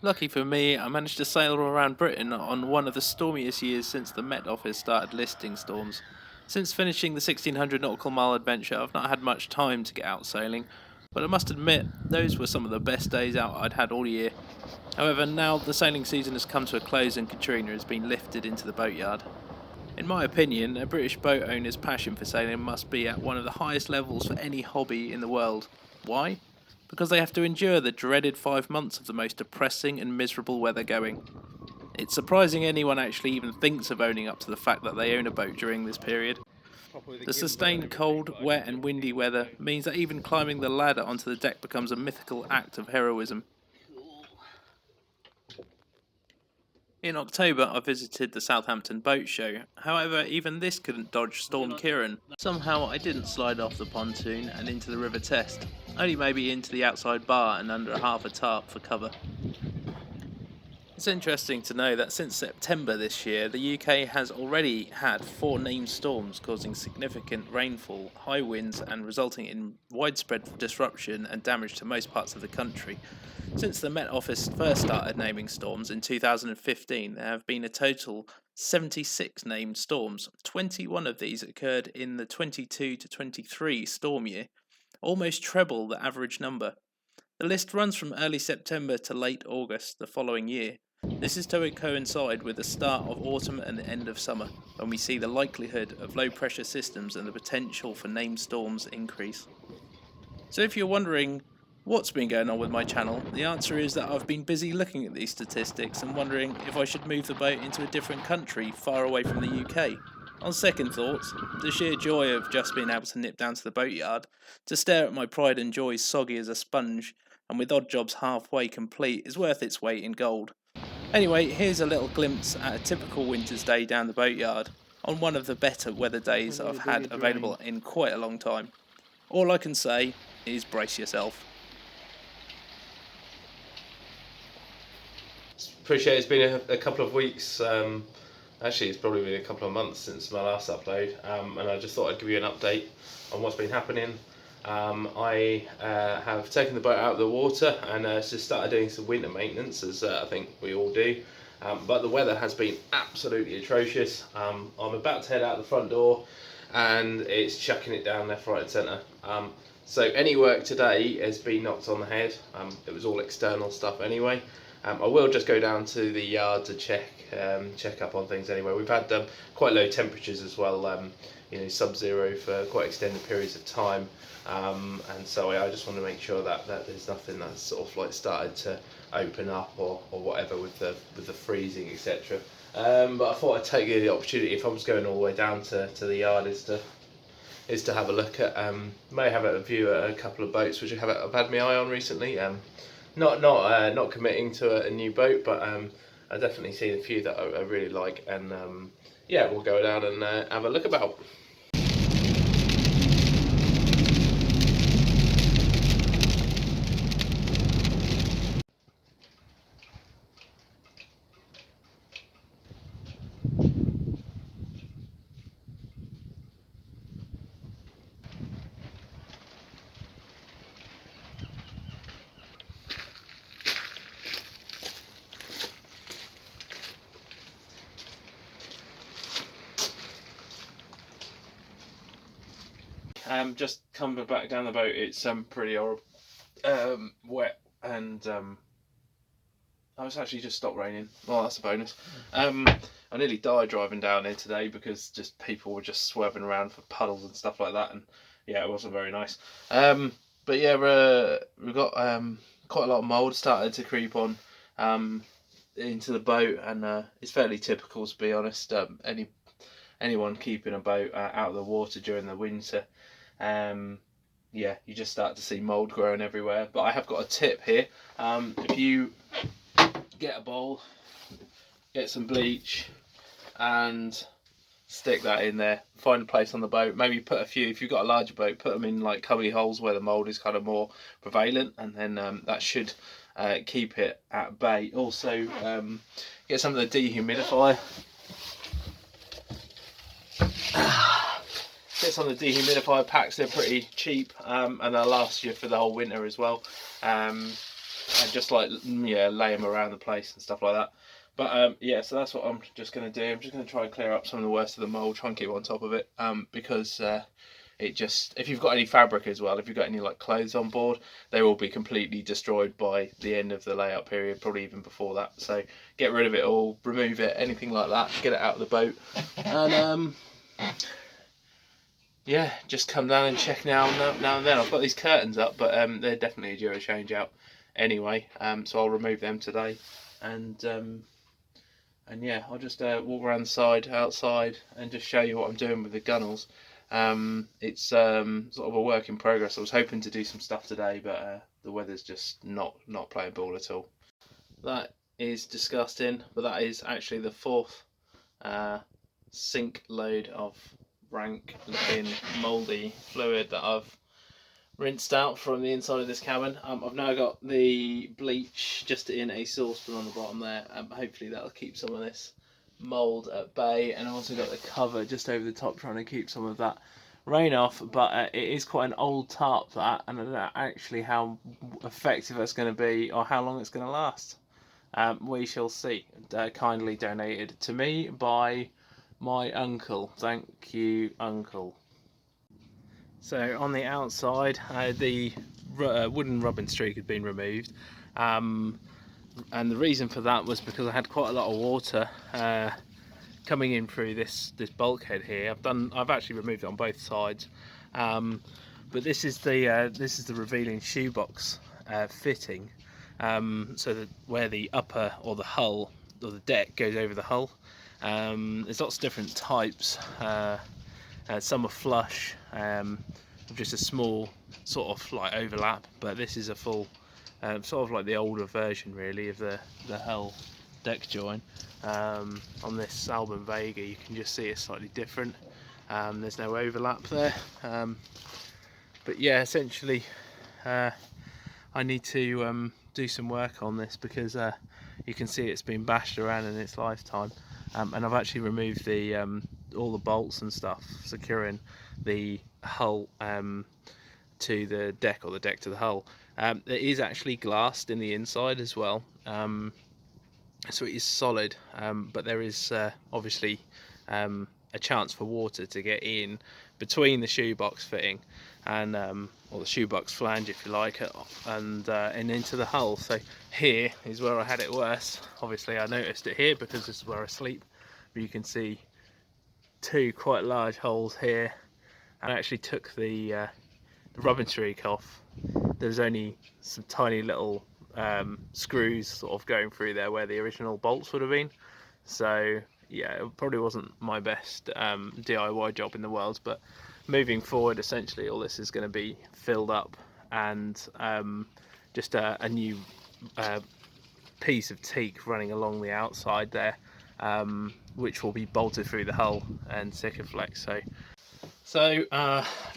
Lucky for me, I managed to sail around Britain on one of the stormiest years since the Met Office started listing storms. Since finishing the 1600 nautical mile adventure, I've not had much time to get out sailing, but I must admit, those were some of the best days out I'd had all year. However, now the sailing season has come to a close and Katrina has been lifted into the boatyard. In my opinion, a British boat owner's passion for sailing must be at one of the highest levels for any hobby in the world. Why? Because they have to endure the dreaded 5 months of the most depressing and miserable weather going. It's surprising anyone actually even thinks of owning up to the fact that they own a boat during this period. The sustained cold, wet, and windy weather means that even climbing the ladder onto the deck becomes a mythical act of heroism. In October, I visited the Southampton Boat Show. However, even this couldn't dodge Storm Ciarán. Somehow, I didn't slide off the pontoon and into the River Test, only maybe into the outside bar and under half a tarp for cover. It's interesting to know that since September this year, the UK has already had 4 named storms causing significant rainfall, high winds, and resulting in widespread disruption and damage to most parts of the country. Since the Met Office first started naming storms in 2015, there have been a total 76 named storms. 21 of these occurred in the 22 to 23 storm year, almost treble the average number. The list runs from early September to late August the following year. This is to coincide with the start of autumn and the end of summer, when we see the likelihood of low pressure systems and the potential for named storms increase. So if you're wondering what's been going on with my channel, the answer is that I've been busy looking at these statistics and wondering if I should move the boat into a different country far away from the UK. On second thoughts, the sheer joy of just being able to nip down to the boatyard, to stare at my pride and joy soggy as a sponge, and with odd jobs halfway complete is worth its weight in gold. Anyway, here's a little glimpse at a typical winter's day down the boatyard, on one of the better weather days I've had available in quite a long time. All I can say is brace yourself. Appreciate it's been a couple of weeks. Actually, it's probably been a couple of months since my last upload, and I just thought I'd give you an update on what's been happening. I have taken the boat out of the water and just started doing some winter maintenance, as I think we all do. But the weather has been absolutely atrocious. I'm about to head out the front door and it's chucking it down left, right and centre. So any work today has been knocked on the head. It was all external stuff anyway. I will just go down to the yard to check up on things anyway. We've had quite low temperatures as well, sub-zero for quite extended periods of time. And so I just want to make sure that there's nothing that's sort of like started to open up or whatever with the freezing, etc. But I thought I'd take the opportunity, if I was going all the way down to the yard, is to have a look at, may have a view at a couple of boats which I've had my eye on recently. Not committing to a new boat, but I definitely see a few that I really like, and yeah, we'll go down and have a look about. Just coming back down the boat, it's pretty horrible, wet, and it's actually just stopped raining. Well, that's a bonus. I nearly died driving down here today because just people were just swerving around for puddles and stuff like that, and yeah, it wasn't very nice. But yeah, we've got quite a lot of mould started to creep on into the boat, and it's fairly typical, to be honest. Anyone keeping a boat out of the water during the winter, yeah, you just start to see mould growing everywhere. But I have got a tip here. If you get a bowl, get some bleach and stick that in there, find a place on the boat, maybe put a few, if you've got a larger boat, put them in like cubby holes where the mould is kind of more prevalent, and then that should keep it at bay. Also, get some of the dehumidifier. Get some of the dehumidifier packs, they're pretty cheap, and they'll last you for the whole winter as well. and just like lay them around the place and stuff like that. But yeah, so that's what I'm just going to do. I'm just going to try and clear up some of the worst of the mold, try and keep on top of it, because it just, if you've got any fabric as well, if you've got any like clothes on board, they will be completely destroyed by the end of the layout period, probably even before that. So get rid of it all, remove it, anything like that, get it out of the boat, and yeah, just come down and check now and then. I've got these curtains up, but they're definitely due a change out anyway, so I'll remove them today, and yeah, I'll just walk around the side, outside, and just show you what I'm doing with the gunnels. It's sort of a work in progress. I was hoping to do some stuff today, but the weather's just not playing ball at all. That is disgusting, but that is actually the fourth sink load of rank looking mouldy fluid that I've rinsed out from the inside of this cabin. I've now got the bleach just in a saucepan on the bottom there. Hopefully that'll keep some of this mould at bay, and I've also got the cover just over the top trying to keep some of that rain off, but it is quite an old tarp, that, and I don't know actually how effective that's going to be or how long it's going to last. We shall see. Kindly donated to me by my uncle. Thank you, uncle. So on the outside, the wooden rubbing streak had been removed, and the reason for that was because I had quite a lot of water coming in through this bulkhead here. I've actually removed it on both sides, but this is the revealing shoebox fitting, so that where the upper or the hull or the deck goes over the hull. There's lots of different types. Some are flush, just a small sort of like overlap, but this is a full, sort of like the older version really of the hull deck join. On this Albin Vega you can just see it's slightly different. There's no overlap there, but yeah, essentially I need to do some work on this because you can see it's been bashed around in its lifetime, and I've actually removed the all the bolts and stuff securing the hull to the deck, or the deck to the hull. It is actually glassed in the inside as well, so it is solid, but there is obviously a chance for water to get in between the shoebox fitting and or the shoebox flange, if you like, and into the hull. So here is where I had it worse. Obviously I noticed it here because this is where I sleep, but you can see two quite large holes here, and I actually took the rubbing streak off. There's only some tiny little screws sort of going through there where the original bolts would have been. So yeah, it probably wasn't my best DIY job in the world, but moving forward essentially all this is going to be filled up, and just a new piece of teak running along the outside there, which will be bolted through the hull and Sikaflex. So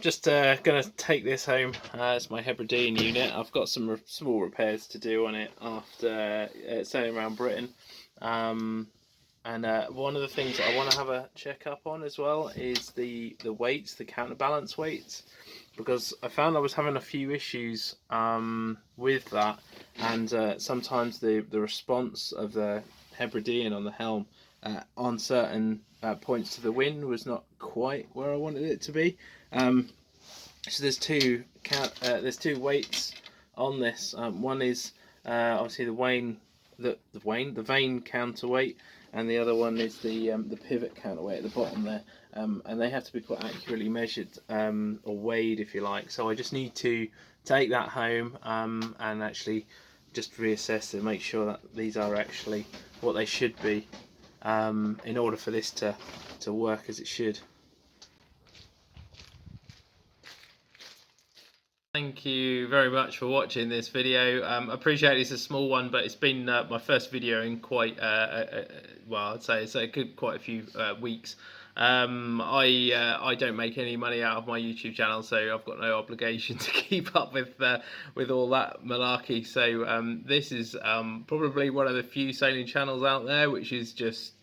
just going to take this home. It's my Hebridean unit. I've got some small repairs to do on it after sailing around Britain. And one of the things that I want to have a check up on as well is the weights, the counterbalance weights, because I found I was having a few issues with that, and sometimes the response of the Hebridean on the helm on certain points to the wind was not quite where I wanted it to be. So there's two weights on this. One is obviously the vane counterweight, and the other one is the pivot counterweight at the bottom there, and they have to be quite accurately measured, or weighed if you like. So I just need to take that home and actually just reassess and make sure that these are actually what they should be, in order for this to work as it should. Thank you very much for watching this video. I appreciate it's a small one, but it's been my first video in quite well, I'd say it's quite a few weeks. I don't make any money out of my YouTube channel, so I've got no obligation to keep up with all that malarkey. So this is probably one of the few sailing channels out there which is just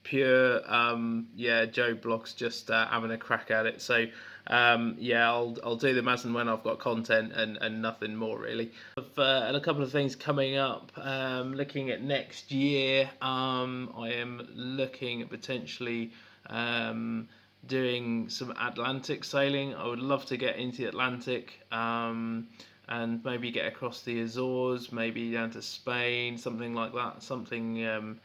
pure Joe Blogs just having a crack at it. So Yeah, I'll do them as and when I've got content and nothing more really. And a couple of things coming up. Looking at next year, I am looking at potentially doing some Atlantic sailing. I would love to get into the Atlantic. And maybe get across the Azores, maybe down to Spain, something like that. Something on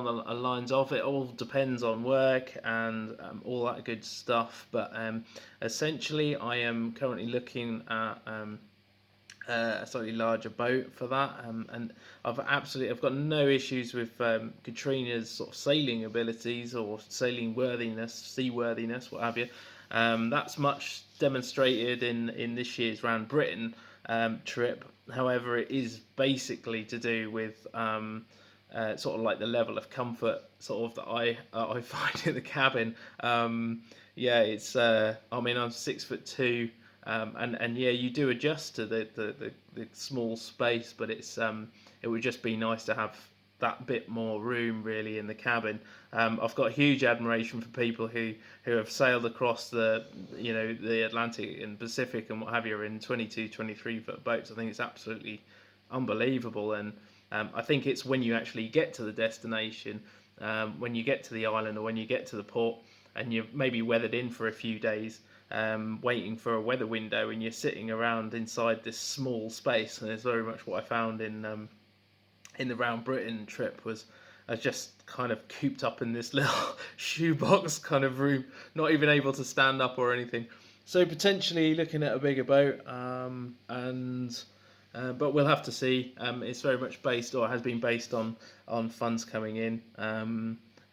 the lines of it. All depends on work and all that good stuff. But essentially, I am currently looking at a slightly larger boat for that. And I've got no issues with Katrina's sort of sailing abilities or sailing worthiness, seaworthiness, what have you. That's much demonstrated in this year's Round Britain trip. However, it is basically to do with sort of like the level of comfort sort of that I find in the cabin. Yeah, it's I mean, I'm 6'2". And yeah, you do adjust to the small space, but it would just be nice to have that bit more room really in the cabin. I've got huge admiration for people who have sailed across the Atlantic and Pacific and what have you in 22, 23-foot boats. I think it's absolutely unbelievable, and I think it's when you actually get to the destination, when you get to the island or when you get to the port, and you've maybe weathered in for a few days, waiting for a weather window, and you're sitting around inside this small space. And it's very much what I found in the Round Britain trip. Was I was just kind of cooped up in this little shoebox kind of room, not even able to stand up or anything. So potentially looking at a bigger boat, but we'll have to see. It's very much based, or has been based on funds coming in.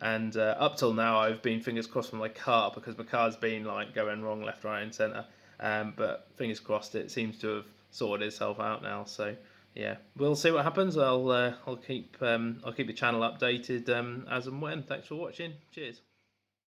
And up till now, I've been fingers crossed for my car, because my car's been like going wrong left, right, and centre. But fingers crossed, it seems to have sorted itself out now. So yeah, we'll see what happens. I'll keep the channel updated as and when. Thanks for watching. Cheers.